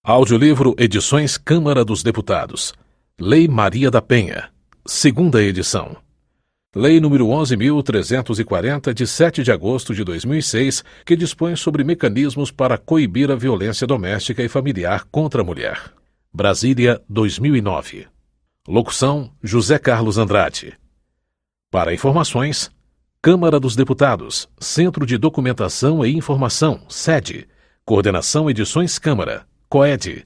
Audiolivro Edições Câmara dos Deputados. Lei Maria da Penha. Segunda edição. Lei nº 11.340, de 7 de agosto de 2006, que dispõe sobre mecanismos para coibir a violência doméstica e familiar contra a mulher. Brasília, 2009. Locução: José Carlos Andrade. Para informações: Câmara dos Deputados, Centro de Documentação e Informação, sede. Coordenação Edições Câmara, COED.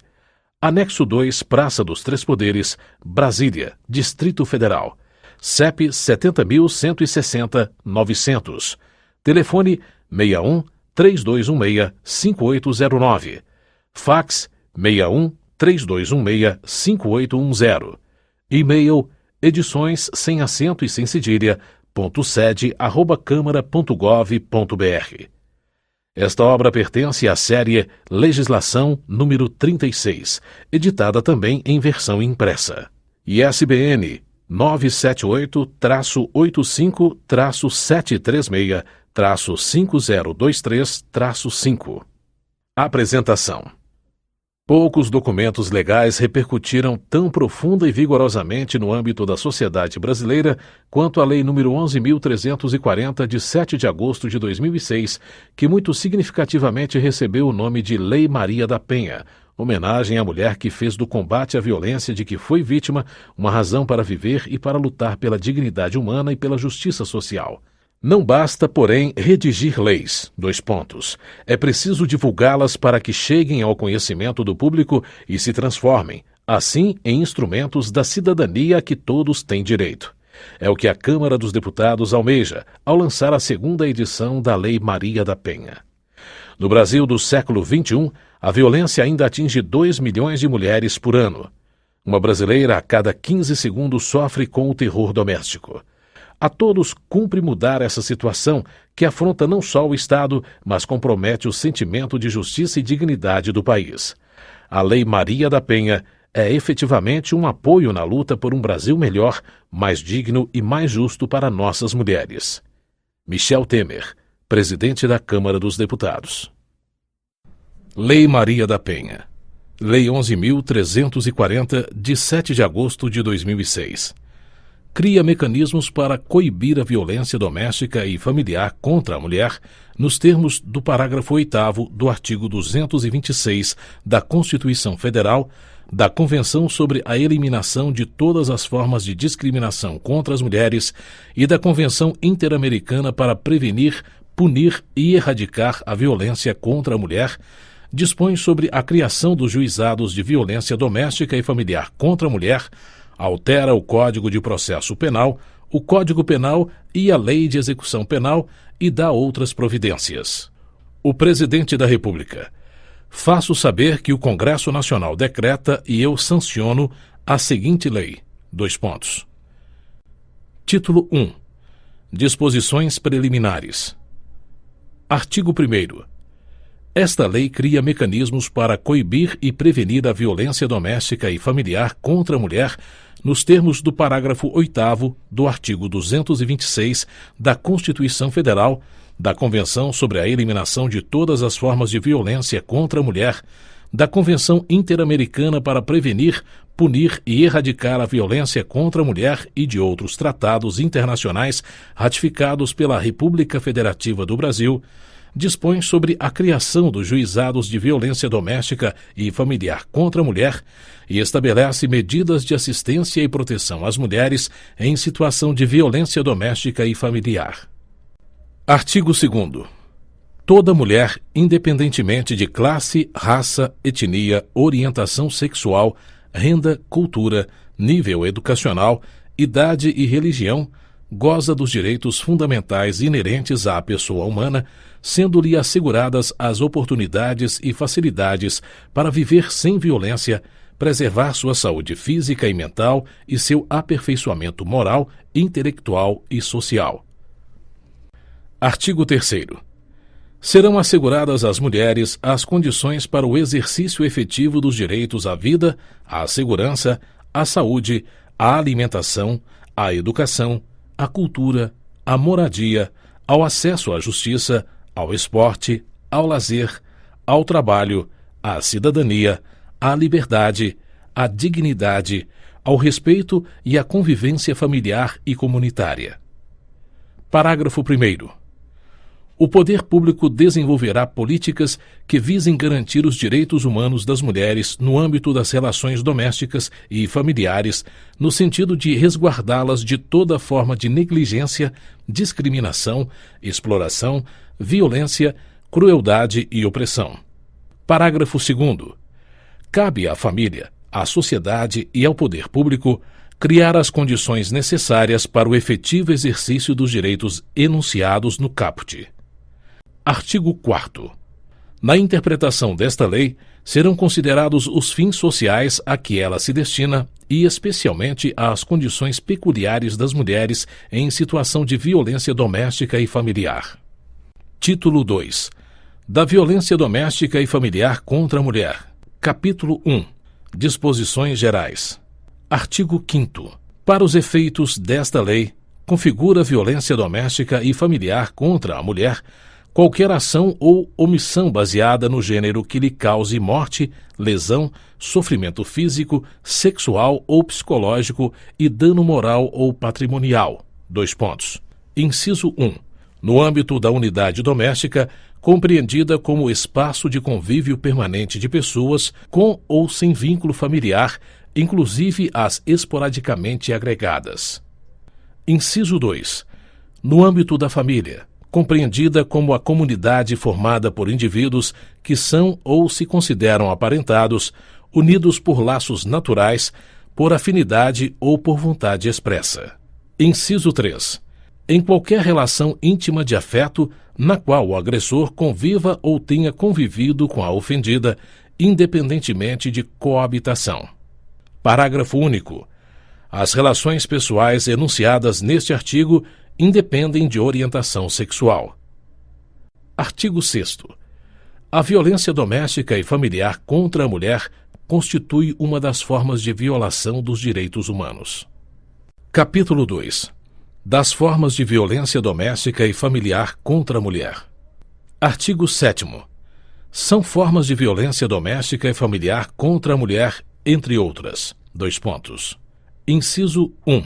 Anexo 2, Praça dos Três Poderes, Brasília, Distrito Federal. CEP 70.160.900. Telefone 61-3216-5809. Fax 61-3216-5810. E-mail edições sem acento e sem cedilha, .sede@câmara.gov.br. Esta obra pertence à série Legislação número 36, editada também em versão impressa. ISBN 978-85-736-5023-5. Apresentação. Poucos documentos legais repercutiram tão profunda e vigorosamente no âmbito da sociedade brasileira quanto a Lei nº 11.340, de 7 de agosto de 2006, que muito significativamente recebeu o nome de Lei Maria da Penha, homenagem à mulher que fez do combate à violência de que foi vítima uma razão para viver e para lutar pela dignidade humana e pela justiça social. Não basta, porém, redigir leis. É preciso divulgá-las para que cheguem ao conhecimento do público e se transformem, assim, em instrumentos da cidadania a que todos têm direito. É o que a Câmara dos Deputados almeja ao lançar a segunda edição da Lei Maria da Penha. No Brasil do século XXI, a violência ainda atinge 2 milhões de mulheres por ano. Uma brasileira a cada 15 segundos sofre com o terror doméstico. A todos cumpre mudar essa situação que afronta não só o Estado, mas compromete o sentimento de justiça e dignidade do país. A Lei Maria da Penha é efetivamente um apoio na luta por um Brasil melhor, mais digno e mais justo para nossas mulheres. Michel Temer, presidente da Câmara dos Deputados. Lei Maria da Penha. Lei 11.340, de 7 de agosto de 2006. Cria mecanismos para coibir a violência doméstica e familiar contra a mulher, nos termos do parágrafo 8º do artigo 226 da Constituição Federal, da Convenção sobre a Eliminação de Todas as Formas de Discriminação contra as Mulheres e da Convenção Interamericana para Prevenir, Punir e Erradicar a Violência contra a Mulher, dispõe sobre a criação dos juizados de violência doméstica e familiar contra a mulher, altera o Código de Processo Penal, o Código Penal e a Lei de Execução Penal e dá outras providências. O Presidente da República: faço saber que o Congresso Nacional decreta e eu sanciono a seguinte lei. Título 1. Disposições preliminares. Artigo 1º. Esta lei cria mecanismos para coibir e prevenir a violência doméstica e familiar contra a mulher, nos termos do parágrafo 8º do artigo 226 da Constituição Federal, da Convenção sobre a Eliminação de Todas as Formas de Violência contra a Mulher, da Convenção Interamericana para Prevenir, Punir e Erradicar a Violência contra a Mulher e de outros tratados internacionais ratificados pela República Federativa do Brasil, dispõe sobre a criação dos juizados de violência doméstica e familiar contra a mulher e estabelece medidas de assistência e proteção às mulheres em situação de violência doméstica e familiar. Artigo 2º. Toda mulher, independentemente de classe, raça, etnia, orientação sexual, renda, cultura, nível educacional, idade e religião, goza dos direitos fundamentais inerentes à pessoa humana, sendo-lhe asseguradas as oportunidades e facilidades para viver sem violência, preservar sua saúde física e mental e seu aperfeiçoamento moral, intelectual e social. Artigo 3º. Serão asseguradas às mulheres as condições para o exercício efetivo dos direitos à vida, à segurança, à saúde, à alimentação, à educação, à cultura, à moradia, ao acesso à justiça, ao esporte, ao lazer, ao trabalho, à cidadania, à liberdade, à dignidade, ao respeito e à convivência familiar e comunitária. Parágrafo 1º. O poder público desenvolverá políticas que visem garantir os direitos humanos das mulheres no âmbito das relações domésticas e familiares, no sentido de resguardá-las de toda forma de negligência, discriminação, exploração, violência, crueldade e opressão. Parágrafo 2º. Cabe à família, à sociedade e ao poder público criar as condições necessárias para o efetivo exercício dos direitos enunciados no caput. Artigo 4º. Na interpretação desta lei, serão considerados os fins sociais a que ela se destina e, especialmente, as condições peculiares das mulheres em situação de violência doméstica e familiar. Título 2. Da violência doméstica e familiar contra a mulher. Capítulo 1. Disposições gerais. Artigo 5º. Para os efeitos desta lei, configura violência doméstica e familiar contra a mulher qualquer ação ou omissão baseada no gênero que lhe cause morte, lesão, sofrimento físico, sexual ou psicológico e dano moral ou patrimonial. Inciso 1. No âmbito da unidade doméstica, compreendida como espaço de convívio permanente de pessoas com ou sem vínculo familiar, inclusive as esporadicamente agregadas. Inciso 2. No âmbito da família, compreendida como a comunidade formada por indivíduos que são ou se consideram aparentados, unidos por laços naturais, por afinidade ou por vontade expressa. Inciso 3. Em qualquer relação íntima de afeto na qual o agressor conviva ou tenha convivido com a ofendida, independentemente de coabitação. Parágrafo único. As relações pessoais enunciadas neste artigo independem de orientação sexual. Artigo 6º. A violência doméstica e familiar contra a mulher constitui uma das formas de violação dos direitos humanos. Capítulo 2. Das formas de violência doméstica e familiar contra a mulher. Artigo 7º. São formas de violência doméstica e familiar contra a mulher, entre outras. Inciso 1.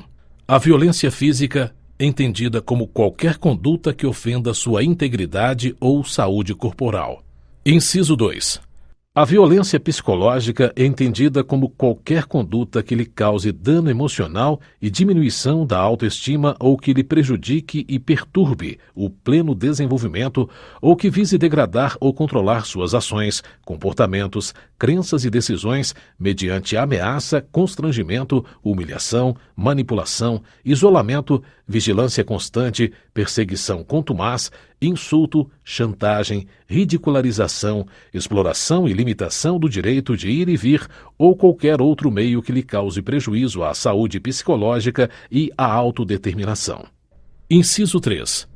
A violência física, entendida como qualquer conduta que ofenda sua integridade ou saúde corporal. Inciso 2. A violência psicológica é entendida como qualquer conduta que lhe cause dano emocional e diminuição da autoestima ou que lhe prejudique e perturbe o pleno desenvolvimento ou que vise degradar ou controlar suas ações, comportamentos, crenças e decisões mediante ameaça, constrangimento, humilhação, manipulação, isolamento, vigilância constante, perseguição contumaz, insulto, chantagem, ridicularização, exploração e limitação do direito de ir e vir ou qualquer outro meio que lhe cause prejuízo à saúde psicológica e à autodeterminação. Inciso 3.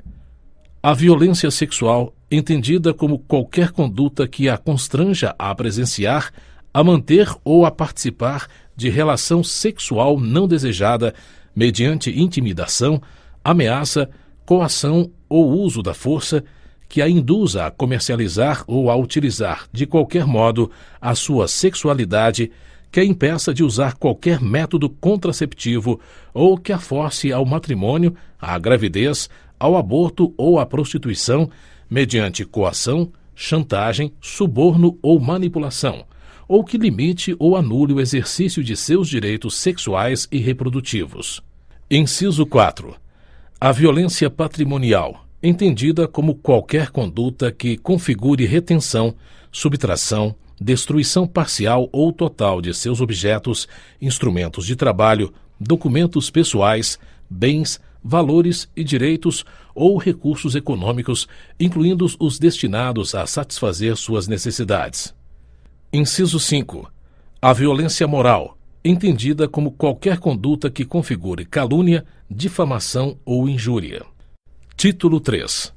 A violência sexual, entendida como qualquer conduta que a constranja a presenciar, a manter ou a participar de relação sexual não desejada mediante intimidação, ameaça, coação ou uso da força, que a induza a comercializar ou a utilizar de qualquer modo a sua sexualidade, que a impeça de usar qualquer método contraceptivo ou que a force ao matrimônio, à gravidez, ao aborto ou à prostituição, mediante coação, chantagem, suborno ou manipulação, ou que limite ou anule o exercício de seus direitos sexuais e reprodutivos. Inciso 4. A violência patrimonial, entendida como qualquer conduta que configure retenção, subtração, destruição parcial ou total de seus objetos, instrumentos de trabalho, documentos pessoais, bens, valores e direitos ou recursos econômicos, incluindo os destinados a satisfazer suas necessidades. Inciso 5. A violência moral, entendida como qualquer conduta que configure calúnia, difamação ou injúria. Título 3.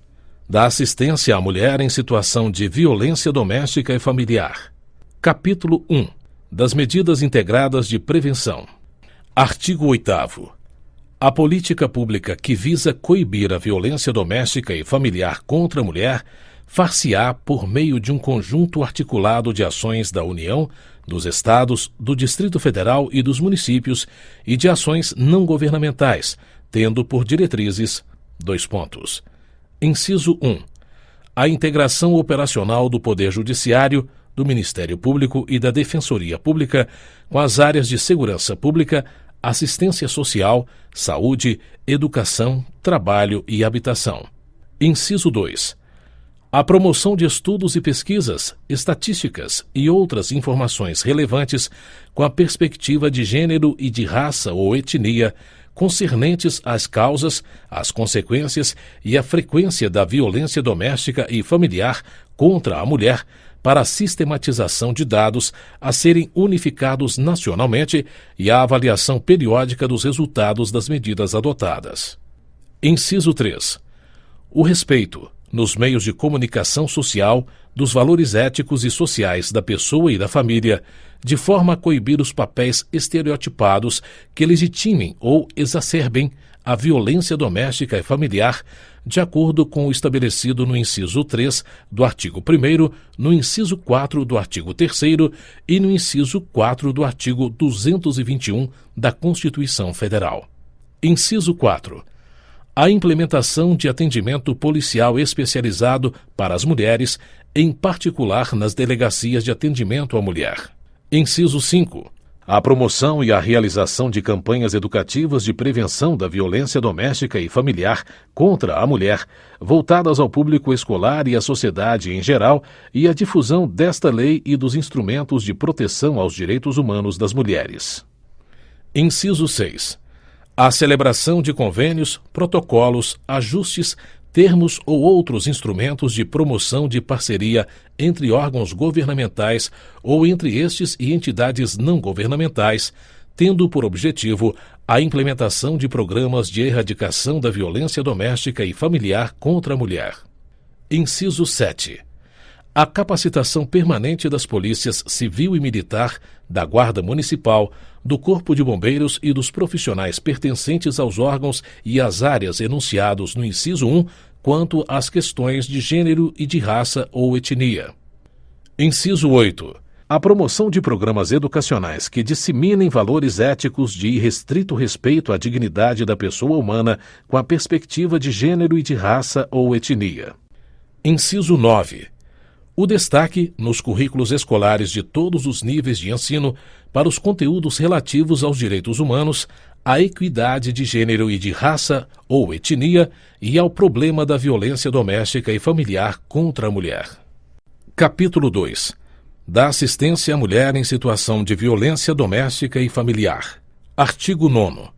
Da assistência à mulher em situação de violência doméstica e familiar. Capítulo 1. Das medidas integradas de prevenção. Artigo 8º. A política pública que visa coibir a violência doméstica e familiar contra a mulher far-se-á por meio de um conjunto articulado de ações da União, dos Estados, do Distrito Federal e dos municípios e de ações não governamentais, tendo por diretrizes: Inciso 1. A integração operacional do Poder Judiciário, do Ministério Público e da Defensoria Pública com as áreas de segurança pública, assistência social, saúde, educação, trabalho e habitação. Inciso 2. A promoção de estudos e pesquisas, estatísticas e outras informações relevantes com a perspectiva de gênero e de raça ou etnia, concernentes às causas, às consequências e à frequência da violência doméstica e familiar contra a mulher, para a sistematização de dados a serem unificados nacionalmente e a avaliação periódica dos resultados das medidas adotadas. Inciso 3. O respeito, nos meios de comunicação social, dos valores éticos e sociais da pessoa e da família, de forma a coibir os papéis estereotipados que legitimem ou exacerbem a violência doméstica e familiar, de acordo com o estabelecido no inciso 3 do artigo 1º, no inciso 4 do artigo 3º e no inciso 4 do artigo 221 da Constituição Federal. Inciso 4. A implementação de atendimento policial especializado para as mulheres, em particular nas delegacias de atendimento à mulher. Inciso 5. A promoção e a realização de campanhas educativas de prevenção da violência doméstica e familiar contra a mulher, voltadas ao público escolar e à sociedade em geral, e a difusão desta lei e dos instrumentos de proteção aos direitos humanos das mulheres. Inciso 6. A celebração de convênios, protocolos, ajustes, termos ou outros instrumentos de promoção de parceria entre órgãos governamentais ou entre estes e entidades não governamentais, tendo por objetivo a implementação de programas de erradicação da violência doméstica e familiar contra a mulher. Inciso 7. A capacitação permanente das polícias civil e militar, da Guarda Municipal, do Corpo de Bombeiros e dos profissionais pertencentes aos órgãos e às áreas enunciados no inciso 1 quanto às questões de gênero e de raça ou etnia. Inciso 8. A promoção de programas educacionais que disseminem valores éticos de irrestrito respeito à dignidade da pessoa humana com a perspectiva de gênero e de raça ou etnia. Inciso 9. O destaque, nos currículos escolares de todos os níveis de ensino, para os conteúdos relativos aos direitos humanos, à equidade de gênero e de raça ou etnia e ao problema da violência doméstica e familiar contra a mulher. Capítulo 2. Da assistência à mulher em situação de violência doméstica e familiar. Artigo 9º.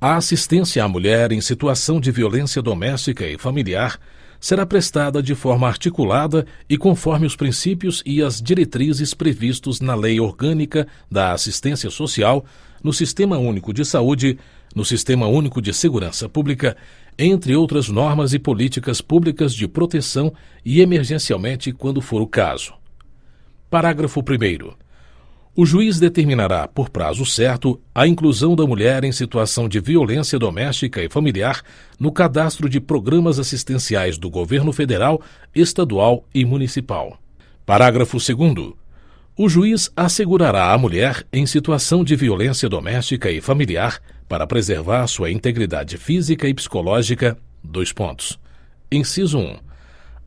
A assistência à mulher em situação de violência doméstica e familiar será prestada de forma articulada e conforme os princípios e as diretrizes previstos na Lei Orgânica da Assistência Social, no Sistema Único de Saúde, no Sistema Único de Segurança Pública, entre outras normas e políticas públicas de proteção e emergencialmente quando for o caso. Parágrafo 1º. O juiz determinará, por prazo certo, a inclusão da mulher em situação de violência doméstica e familiar no cadastro de programas assistenciais do Governo Federal, Estadual e Municipal. Parágrafo 2º. O juiz assegurará à mulher em situação de violência doméstica e familiar, para preservar sua integridade física e psicológica, : Inciso 1.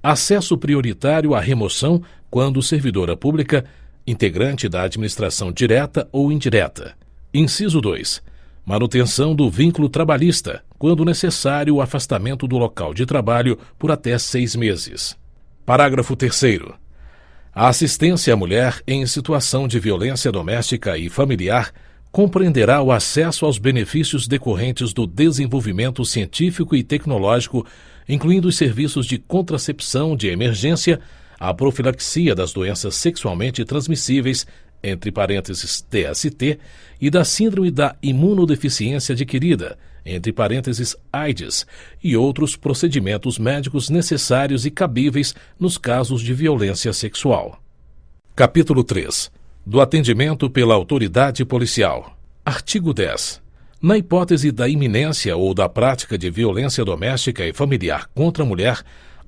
Acesso prioritário à remoção quando servidora pública, integrante da administração direta ou indireta. Inciso 2. Manutenção do vínculo trabalhista, quando necessário o afastamento do local de trabalho por até 6 meses. Parágrafo 3º. A assistência à mulher em situação de violência doméstica e familiar compreenderá o acesso aos benefícios decorrentes do desenvolvimento científico e tecnológico, incluindo os serviços de contracepção de emergência, a profilaxia das doenças sexualmente transmissíveis, entre parênteses TST, e da síndrome da imunodeficiência adquirida, entre parênteses AIDS, e outros procedimentos médicos necessários e cabíveis nos casos de violência sexual. Capítulo 3. Do atendimento pela autoridade policial. Artigo 10. Na hipótese da iminência ou da prática de violência doméstica e familiar contra a mulher,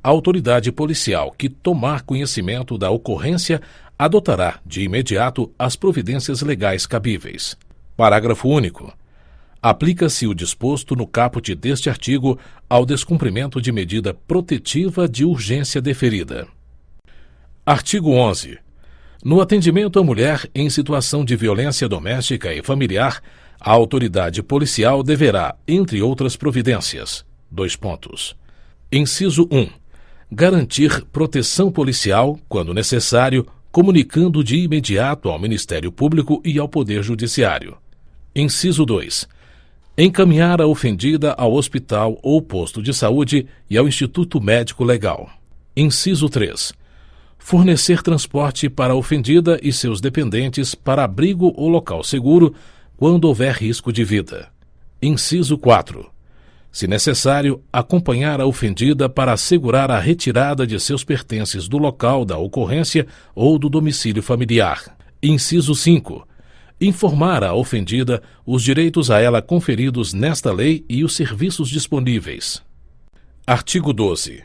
a autoridade policial que tomar conhecimento da ocorrência adotará, de imediato, as providências legais cabíveis. Parágrafo único. Aplica-se o disposto no caput deste artigo ao descumprimento de medida protetiva de urgência deferida. Artigo 11. No atendimento à mulher em situação de violência doméstica e familiar, a autoridade policial deverá, entre outras providências, : Inciso 1. Garantir proteção policial, quando necessário, comunicando de imediato ao Ministério Público e ao Poder Judiciário. Inciso 2. Encaminhar a ofendida ao hospital ou posto de saúde e ao Instituto Médico Legal. Inciso 3. Fornecer transporte para a ofendida e seus dependentes para abrigo ou local seguro, quando houver risco de vida. Inciso 4. Se necessário, acompanhar a ofendida para assegurar a retirada de seus pertences do local da ocorrência ou do domicílio familiar. Inciso 5. Informar a ofendida os direitos a ela conferidos nesta lei e os serviços disponíveis. Artigo 12.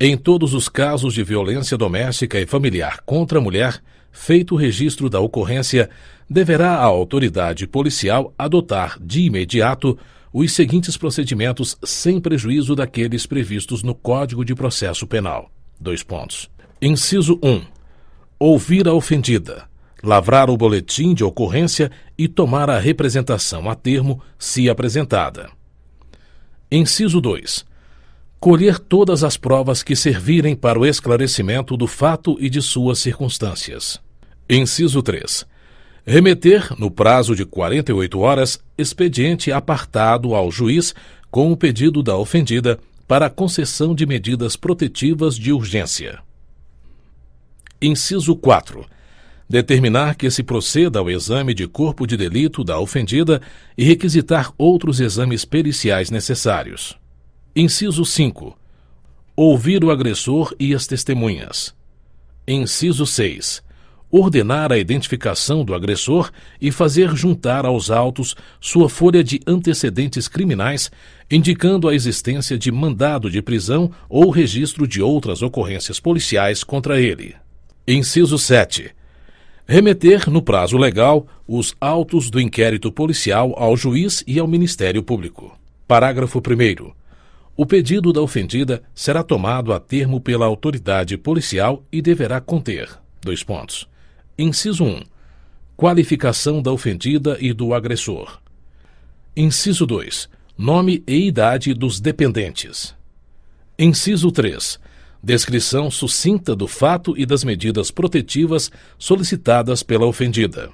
Em todos os casos de violência doméstica e familiar contra a mulher, feito o registro da ocorrência, deverá a autoridade policial adotar, de imediato, os seguintes procedimentos sem prejuízo daqueles previstos no Código de Processo Penal. : Inciso 1. Ouvir a ofendida, lavrar o boletim de ocorrência e tomar a representação a termo, se apresentada. Inciso 2. Colher todas as provas que servirem para o esclarecimento do fato e de suas circunstâncias. Inciso 3. Remeter, no prazo de 48 horas, expediente apartado ao juiz com o pedido da ofendida para a concessão de medidas protetivas de urgência. Inciso 4. Determinar que se proceda ao exame de corpo de delito da ofendida e requisitar outros exames periciais necessários. Inciso 5. Ouvir o agressor e as testemunhas. Inciso 6. Ordenar a identificação do agressor e fazer juntar aos autos sua folha de antecedentes criminais, indicando a existência de mandado de prisão ou registro de outras ocorrências policiais contra ele. Inciso 7. Remeter, no prazo legal, os autos do inquérito policial ao juiz e ao Ministério Público. Parágrafo 1º. O pedido da ofendida será tomado a termo pela autoridade policial e deverá conter: Inciso 1. Qualificação da ofendida e do agressor. Inciso 2. Nome e idade dos dependentes. Inciso 3. Descrição sucinta do fato e das medidas protetivas solicitadas pela ofendida.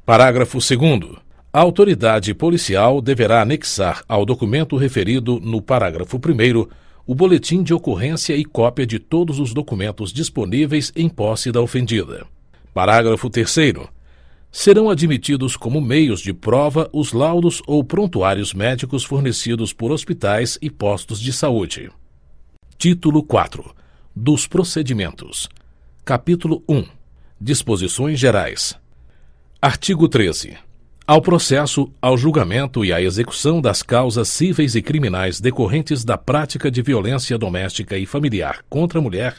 Parágrafo 2º. A autoridade policial deverá anexar ao documento referido no parágrafo 1º o boletim de ocorrência e cópia de todos os documentos disponíveis em posse da ofendida. Parágrafo 3º. Serão admitidos como meios de prova os laudos ou prontuários médicos fornecidos por hospitais e postos de saúde. Título 4. Dos procedimentos. Capítulo 1. Disposições gerais. Artigo 13. Ao processo, ao julgamento e à execução das causas cíveis e criminais decorrentes da prática de violência doméstica e familiar contra a mulher,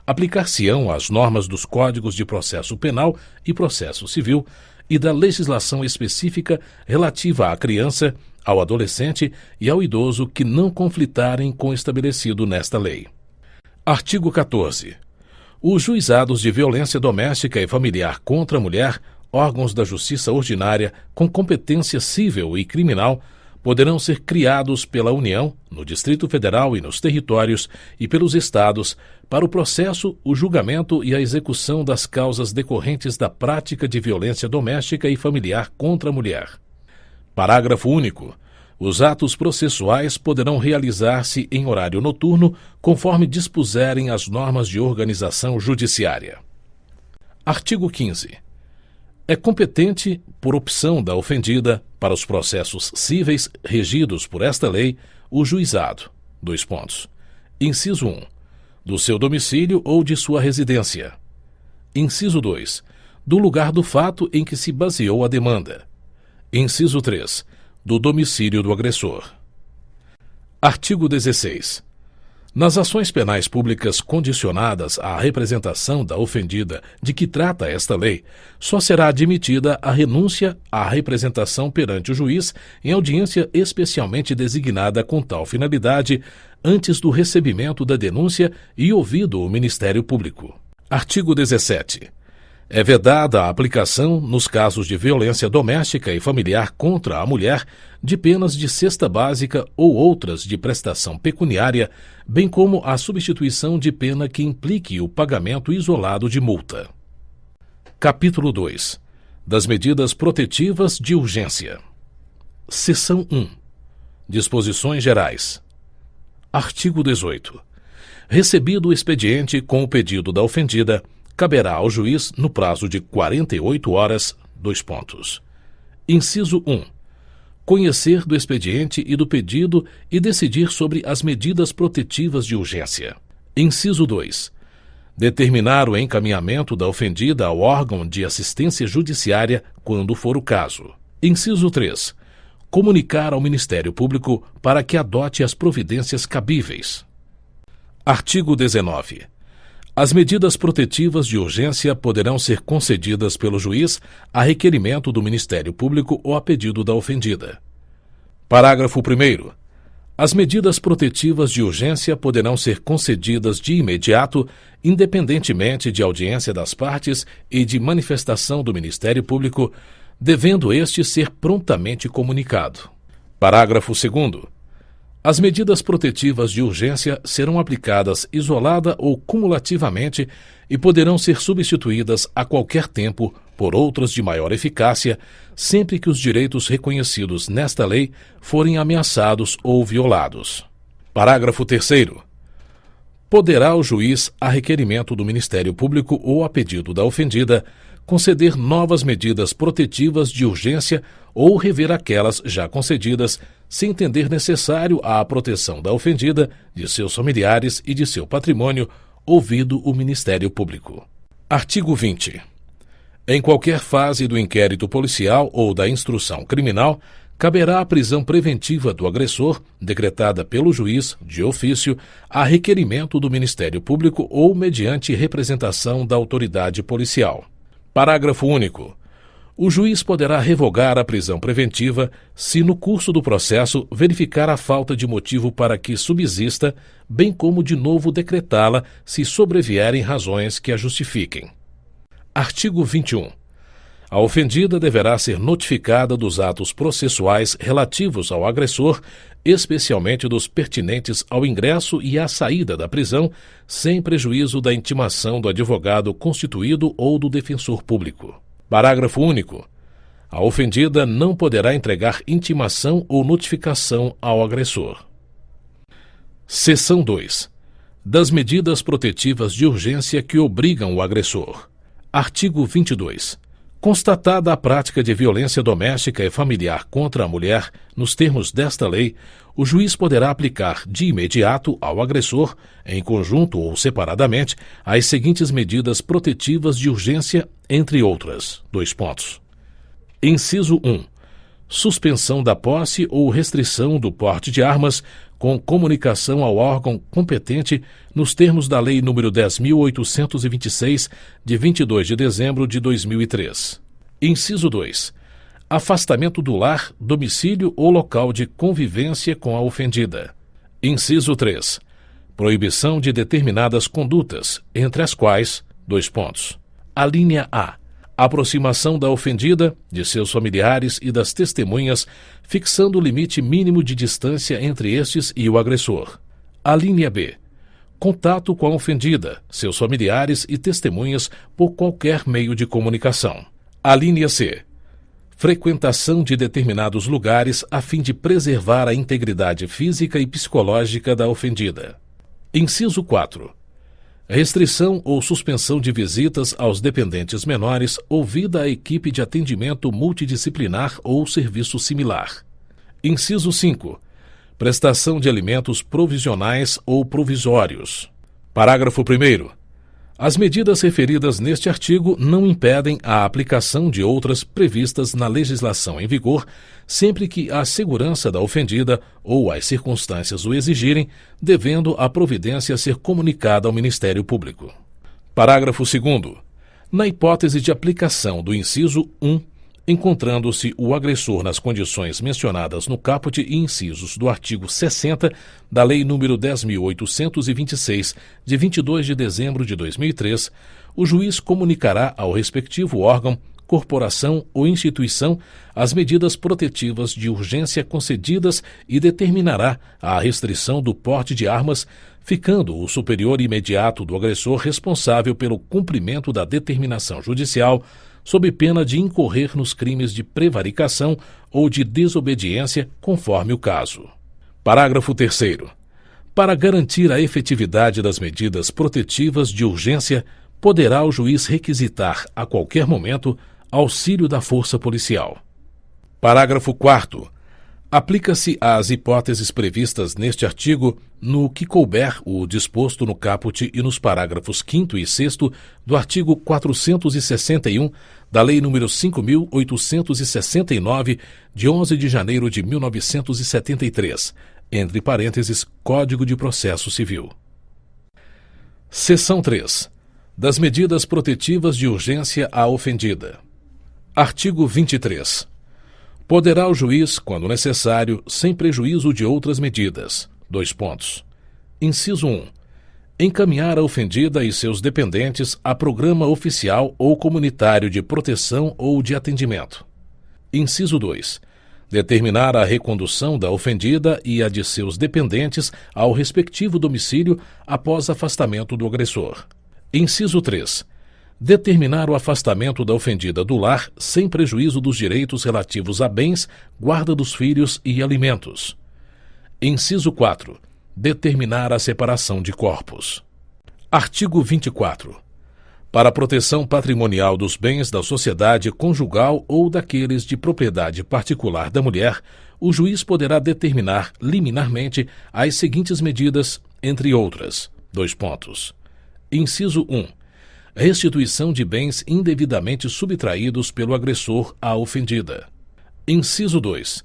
aplicar-se-ão as normas dos Códigos de Processo Penal e Processo Civil e da legislação específica relativa à criança, ao adolescente e ao idoso que não conflitarem com o estabelecido nesta lei. Artigo 14. Os juizados de violência doméstica e familiar contra a mulher, órgãos da justiça ordinária com competência cível e criminal, poderão ser criados pela União, no Distrito Federal e nos territórios, e pelos Estados, para o processo, o julgamento e a execução das causas decorrentes da prática de violência doméstica e familiar contra a mulher. Parágrafo único. Os atos processuais poderão realizar-se em horário noturno, conforme dispuserem as normas de organização judiciária. Artigo 15. É competente, por opção da ofendida, para os processos cíveis regidos por esta lei, o juizado: Inciso 1. Do seu domicílio ou de sua residência. Inciso 2. Do lugar do fato em que se baseou a demanda. Inciso 3. Do domicílio do agressor. Artigo 16. Nas ações penais públicas condicionadas à representação da ofendida de que trata esta lei, só será admitida a renúncia à representação perante o juiz em audiência especialmente designada com tal finalidade, antes do recebimento da denúncia e ouvido o Ministério Público. Artigo 17. É vedada a aplicação, nos casos de violência doméstica e familiar contra a mulher, de penas de cesta básica ou outras de prestação pecuniária, bem como a substituição de pena que implique o pagamento isolado de multa. Capítulo 2. Das medidas protetivas de urgência. Seção 1. Disposições gerais. Artigo 18. Recebido o expediente com o pedido da ofendida, caberá ao juiz, no prazo de 48 horas, : Inciso 1. Conhecer do expediente e do pedido e decidir sobre as medidas protetivas de urgência. Inciso 2. Determinar o encaminhamento da ofendida ao órgão de assistência judiciária, quando for o caso. Inciso 3. Comunicar ao Ministério Público para que adote as providências cabíveis. Artigo 19. As medidas protetivas de urgência poderão ser concedidas pelo juiz a requerimento do Ministério Público ou a pedido da ofendida. Parágrafo 1º. As medidas protetivas de urgência poderão ser concedidas de imediato, independentemente de audiência das partes e de manifestação do Ministério Público, devendo este ser prontamente comunicado. Parágrafo 2º. As medidas protetivas de urgência serão aplicadas isolada ou cumulativamente e poderão ser substituídas a qualquer tempo por outras de maior eficácia, sempre que os direitos reconhecidos nesta lei forem ameaçados ou violados. Parágrafo 3º. Poderá o juiz, a requerimento do Ministério Público ou a pedido da ofendida, conceder novas medidas protetivas de urgência ou rever aquelas já concedidas, se entender necessário à proteção da ofendida, de seus familiares e de seu patrimônio, ouvido o Ministério Público. Artigo 20. Em qualquer fase do inquérito policial ou da instrução criminal, caberá a prisão preventiva do agressor, decretada pelo juiz, de ofício, a requerimento do Ministério Público ou mediante representação da autoridade policial. Parágrafo único. O juiz poderá revogar a prisão preventiva se, no curso do processo, verificar a falta de motivo para que subsista, bem como de novo decretá-la se sobrevierem razões que a justifiquem. Artigo 21. A ofendida deverá ser notificada dos atos processuais relativos ao agressor, especialmente dos pertinentes ao ingresso e à saída da prisão, sem prejuízo da intimação do advogado constituído ou do defensor público. Parágrafo único. A ofendida não poderá entregar intimação ou notificação ao agressor. Seção 2. Das medidas protetivas de urgência que obrigam o agressor. Artigo 22. Constatada a prática de violência doméstica e familiar contra a mulher, nos termos desta lei, o juiz poderá aplicar de imediato ao agressor, em conjunto ou separadamente, as seguintes medidas protetivas de urgência, entre outras: : Inciso 1. Suspensão da posse ou restrição do porte de armas, com comunicação ao órgão competente nos termos da Lei nº 10.826, de 22 de dezembro de 2003. Inciso 2. Afastamento do lar, domicílio ou local de convivência com a ofendida. Inciso 3. Proibição de determinadas condutas, entre as quais: Alínea A. Aproximação da ofendida, de seus familiares e das testemunhas, fixando o limite mínimo de distância entre estes e o agressor. Alínea B. Contato com a ofendida, seus familiares e testemunhas por qualquer meio de comunicação. Alínea C. Frequentação de determinados lugares a fim de preservar a integridade física e psicológica da ofendida. Inciso 4. Restrição ou suspensão de visitas aos dependentes menores ouvida a equipe de atendimento multidisciplinar ou serviço similar. Inciso 5. Prestação de alimentos provisionais ou provisórios. Parágrafo 1º. As medidas referidas neste artigo não impedem a aplicação de outras previstas na legislação em vigor, sempre que a segurança da ofendida ou as circunstâncias o exigirem, devendo a providência ser comunicada ao Ministério Público. Parágrafo 2º. Na hipótese de aplicação do inciso 1, encontrando-se o agressor nas condições mencionadas no caput e incisos do artigo 60 da Lei nº 10.826, de 22 de dezembro de 2003, o juiz comunicará ao respectivo órgão, corporação ou instituição as medidas protetivas de urgência concedidas e determinará a restrição do porte de armas, ficando o superior imediato do agressor responsável pelo cumprimento da determinação judicial, sob pena de incorrer nos crimes de prevaricação ou de desobediência, conforme o caso. Parágrafo 3º. Para garantir a efetividade das medidas protetivas de urgência, poderá o juiz requisitar, a qualquer momento, auxílio da força policial. Parágrafo 4º. Aplica-se às hipóteses previstas neste artigo no que couber o disposto no caput e nos parágrafos 5º e 6º do artigo 461 da Lei nº 5.869, de 11 de janeiro de 1973, entre parênteses, Código de Processo Civil. Seção 3. Das medidas protetivas de urgência à ofendida. Artigo 23. Poderá o juiz, quando necessário, sem prejuízo de outras medidas. Inciso 1. Encaminhar a ofendida e seus dependentes a programa oficial ou comunitário de proteção ou de atendimento. Inciso 2. Determinar a recondução da ofendida e a de seus dependentes ao respectivo domicílio após afastamento do agressor. Inciso 3. Determinar o afastamento da ofendida do lar sem prejuízo dos direitos relativos a bens, guarda dos filhos e alimentos. Inciso 4. Determinar a separação de corpos. Artigo 24. Para a proteção patrimonial dos bens da sociedade conjugal ou daqueles de propriedade particular da mulher, o juiz poderá determinar liminarmente as seguintes medidas, entre outras. Inciso 1. Restituição de bens indevidamente subtraídos pelo agressor à ofendida. Inciso 2.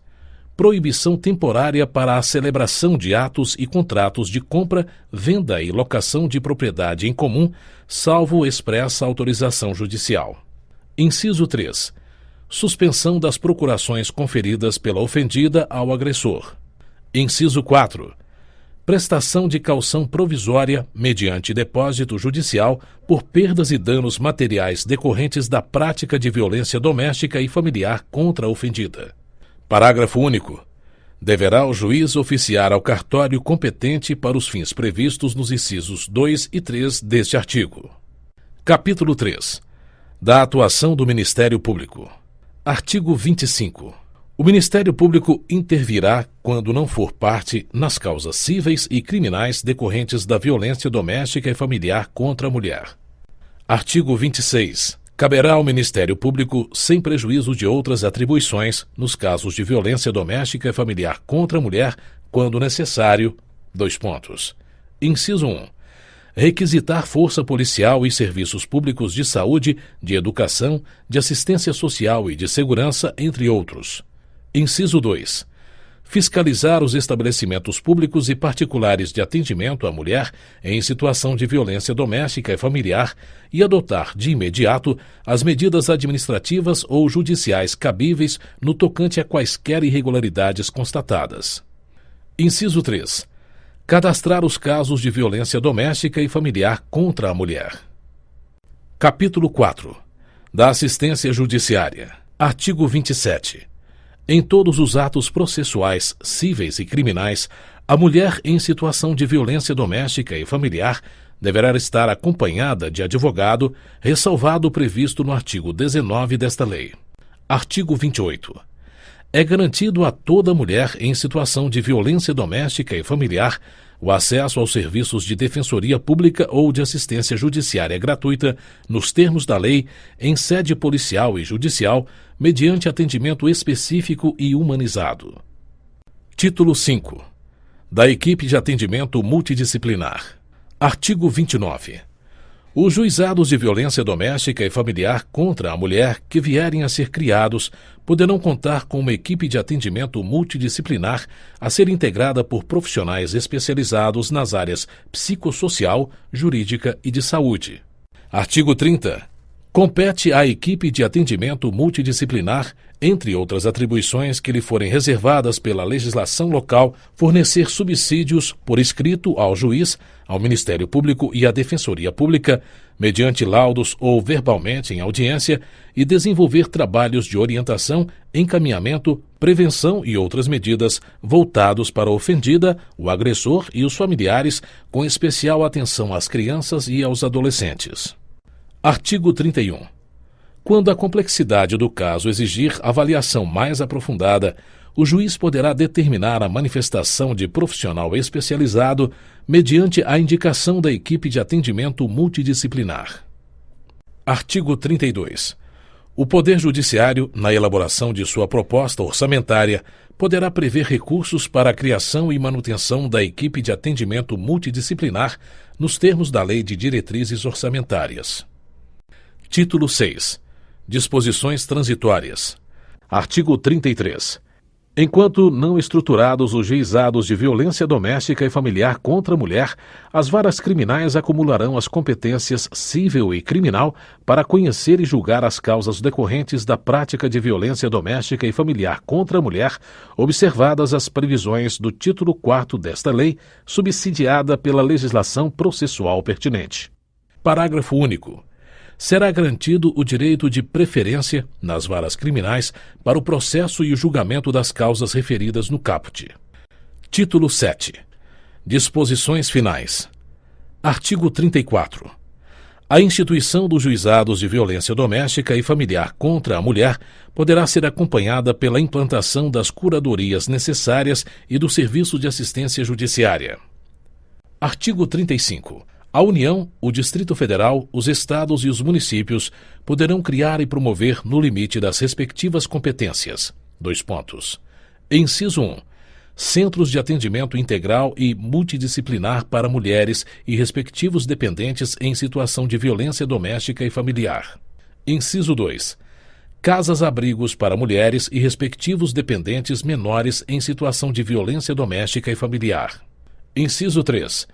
Proibição temporária para a celebração de atos e contratos de compra, venda e locação de propriedade em comum, salvo expressa autorização judicial. Inciso 3. Suspensão das procurações conferidas pela ofendida ao agressor. Inciso 4. Prestação de caução provisória, mediante depósito judicial, por perdas e danos materiais decorrentes da prática de violência doméstica e familiar contra a ofendida. Parágrafo único. Deverá o juiz oficiar ao cartório competente para os fins previstos nos incisos 2 e 3 deste artigo. Capítulo 3. Da atuação do Ministério Público. Artigo 25. O Ministério Público intervirá, quando não for parte, nas causas cíveis e criminais decorrentes da violência doméstica e familiar contra a mulher. Artigo 26. Caberá ao Ministério Público, sem prejuízo de outras atribuições, nos casos de violência doméstica e familiar contra a mulher, quando necessário. Inciso 1. Requisitar força policial e serviços públicos de saúde, de educação, de assistência social e de segurança, entre outros. Inciso 2. Fiscalizar os estabelecimentos públicos e particulares de atendimento à mulher em situação de violência doméstica e familiar e adotar, de imediato, as medidas administrativas ou judiciais cabíveis no tocante a quaisquer irregularidades constatadas. Inciso 3. Cadastrar os casos de violência doméstica e familiar contra a mulher. Capítulo 4. Da assistência judiciária. Artigo 27. Em todos os atos processuais, cíveis e criminais, a mulher em situação de violência doméstica e familiar deverá estar acompanhada de advogado, ressalvado o previsto no artigo 19 desta lei. Artigo 28. É garantido a toda mulher em situação de violência doméstica e familiar o acesso aos serviços de defensoria pública ou de assistência judiciária gratuita, nos termos da lei, em sede policial e judicial, mediante atendimento específico e humanizado. Título 5. Da equipe de atendimento multidisciplinar. Artigo 29. Os juizados de violência doméstica e familiar contra a mulher que vierem a ser criados poderão contar com uma equipe de atendimento multidisciplinar a ser integrada por profissionais especializados nas áreas psicossocial, jurídica e de saúde. Artigo 30. Compete à equipe de atendimento multidisciplinar, entre outras atribuições que lhe forem reservadas pela legislação local, fornecer subsídios por escrito ao juiz, ao Ministério Público e à Defensoria Pública, mediante laudos ou verbalmente em audiência, e desenvolver trabalhos de orientação, encaminhamento, prevenção e outras medidas voltados para a ofendida, o agressor e os familiares, com especial atenção às crianças e aos adolescentes. Artigo 31. Quando a complexidade do caso exigir avaliação mais aprofundada, o juiz poderá determinar a manifestação de profissional especializado mediante a indicação da equipe de atendimento multidisciplinar. Artigo 32. O Poder Judiciário, na elaboração de sua proposta orçamentária, poderá prever recursos para a criação e manutenção da equipe de atendimento multidisciplinar nos termos da Lei de Diretrizes Orçamentárias. Título 6. Disposições transitórias. Artigo 33. Enquanto não estruturados os juizados de violência doméstica e familiar contra a mulher, as varas criminais acumularão as competências civil e criminal para conhecer e julgar as causas decorrentes da prática de violência doméstica e familiar contra a mulher, observadas as previsões do título 4º desta lei, subsidiada pela legislação processual pertinente. Parágrafo único. Será garantido o direito de preferência, nas varas criminais, para o processo e o julgamento das causas referidas no caput. Título 7. Disposições finais. Artigo 34. A instituição dos juizados de violência doméstica e familiar contra a mulher poderá ser acompanhada pela implantação das curadorias necessárias e do serviço de assistência judiciária. Artigo 35. A União, o Distrito Federal, os Estados e os municípios poderão criar e promover no limite das respectivas competências. Inciso 1. Centros de atendimento integral e multidisciplinar para mulheres e respectivos dependentes em situação de violência doméstica e familiar. Inciso 2. Casas-abrigos para mulheres e respectivos dependentes menores em situação de violência doméstica e familiar. Inciso 3.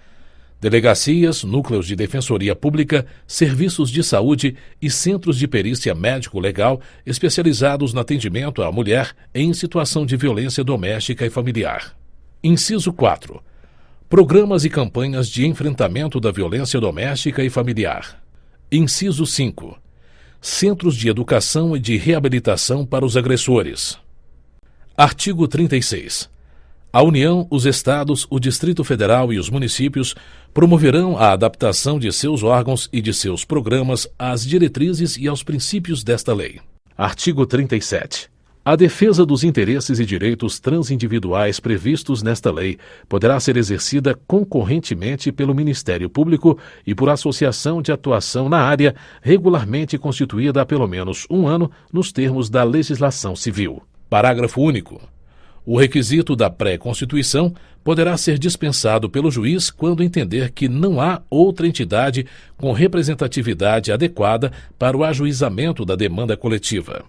Delegacias, núcleos de defensoria pública, serviços de saúde e centros de perícia médico-legal especializados no atendimento à mulher em situação de violência doméstica e familiar. Inciso 4. Programas e campanhas de enfrentamento da violência doméstica e familiar. Inciso 5. Centros de educação e de reabilitação para os agressores. Artigo 36. A União, os Estados, o Distrito Federal e os municípios promoverão a adaptação de seus órgãos e de seus programas às diretrizes e aos princípios desta lei. Artigo 37. A defesa dos interesses e direitos transindividuais previstos nesta lei poderá ser exercida concorrentemente pelo Ministério Público e por associação de atuação na área regularmente constituída há pelo menos um ano nos termos da legislação civil. Parágrafo único. O requisito da pré-constituição poderá ser dispensado pelo juiz quando entender que não há outra entidade com representatividade adequada para o ajuizamento da demanda coletiva.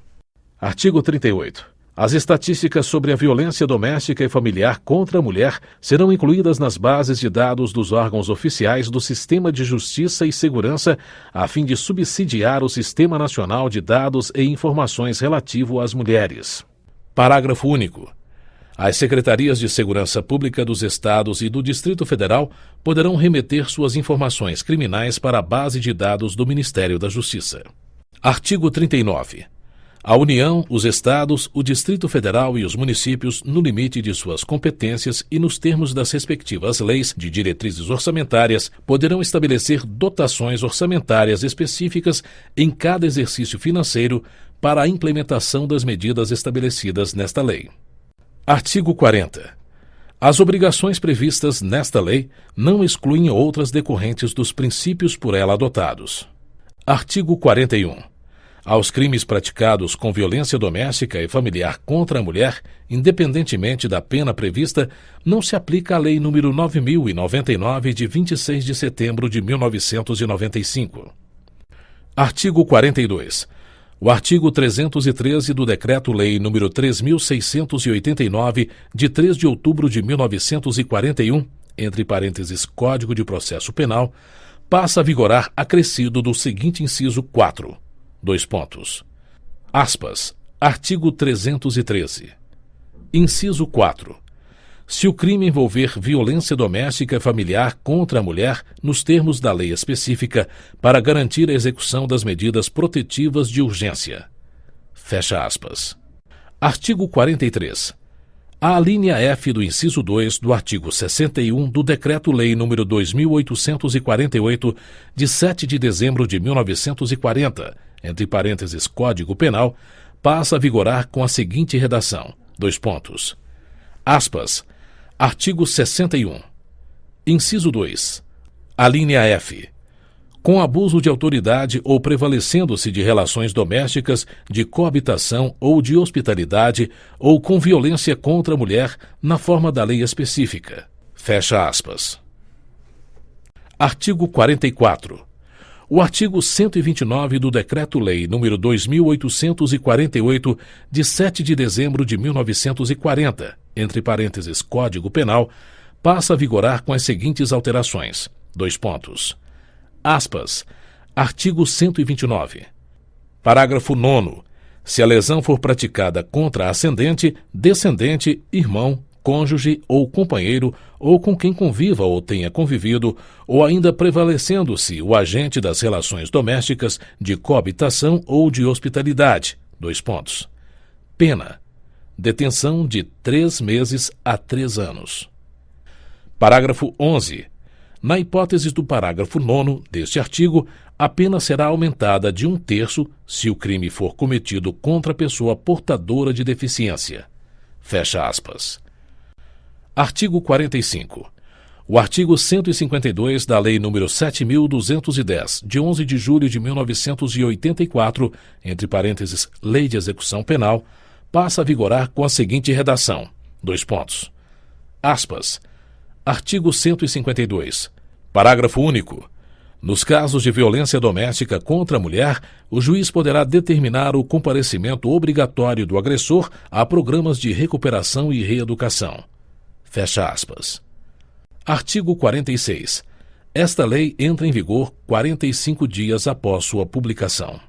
Artigo 38. As estatísticas sobre a violência doméstica e familiar contra a mulher serão incluídas nas bases de dados dos órgãos oficiais do Sistema de Justiça e Segurança, a fim de subsidiar o Sistema Nacional de Dados e Informações relativo às mulheres. Parágrafo único. As secretarias de segurança pública dos Estados e do Distrito Federal poderão remeter suas informações criminais para a base de dados do Ministério da Justiça. Artigo 39. A União, os Estados, o Distrito Federal e os municípios, no limite de suas competências e nos termos das respectivas leis de diretrizes orçamentárias, poderão estabelecer dotações orçamentárias específicas em cada exercício financeiro para a implementação das medidas estabelecidas nesta lei. Artigo 40. As obrigações previstas nesta lei não excluem outras decorrentes dos princípios por ela adotados. Artigo 41. Aos crimes praticados com violência doméstica e familiar contra a mulher, independentemente da pena prevista, não se aplica a Lei nº 9.099, de 26 de setembro de 1995. Artigo 42. O artigo 313 do Decreto-Lei nº 3.689, de 3 de outubro de 1941, entre parênteses Código de Processo Penal, passa a vigorar acrescido do seguinte inciso 4. Dois pontos. Aspas. Artigo 313. Inciso 4. Se o crime envolver violência doméstica e familiar contra a mulher nos termos da lei específica para garantir a execução das medidas protetivas de urgência. Fecha aspas. Artigo 43. A alínea F do inciso 2 do artigo 61 do Decreto-Lei nº 2.848, de 7 de dezembro de 1940, entre parênteses Código Penal, passa a vigorar com a seguinte redação. Dois pontos. Aspas. Artigo 61. Inciso 2. Alínea F. Com abuso de autoridade ou prevalecendo-se de relações domésticas, de coabitação ou de hospitalidade, ou com violência contra a mulher, na forma da lei específica. Fecha aspas. Artigo 44. O artigo 129 do Decreto-Lei nº 2.848, de 7 de dezembro de 1940, entre parênteses Código Penal, passa a vigorar com as seguintes alterações. Dois pontos. Aspas. Artigo 129. Parágrafo 9º. Se a lesão for praticada contra ascendente, descendente, irmão, cônjuge ou companheiro, ou com quem conviva ou tenha convivido, ou ainda prevalecendo-se o agente das relações domésticas, de coabitação ou de hospitalidade. Dois pontos. Pena. Detenção de 3 meses a 3 anos. Parágrafo 11. Na hipótese do parágrafo 9º deste artigo, a pena será aumentada de 1/3 se o crime for cometido contra a pessoa portadora de deficiência. Fecha aspas. Artigo 45. O artigo 152 da Lei nº 7.210, de 11 de julho de 1984, entre parênteses Lei de Execução Penal, passa a vigorar com a seguinte redação. Dois pontos. Aspas. Artigo 152. Parágrafo único. Nos casos de violência doméstica contra a mulher, o juiz poderá determinar o comparecimento obrigatório do agressor a programas de recuperação e reeducação. Fecha aspas. Artigo 46. Esta lei entra em vigor 45 dias após sua publicação.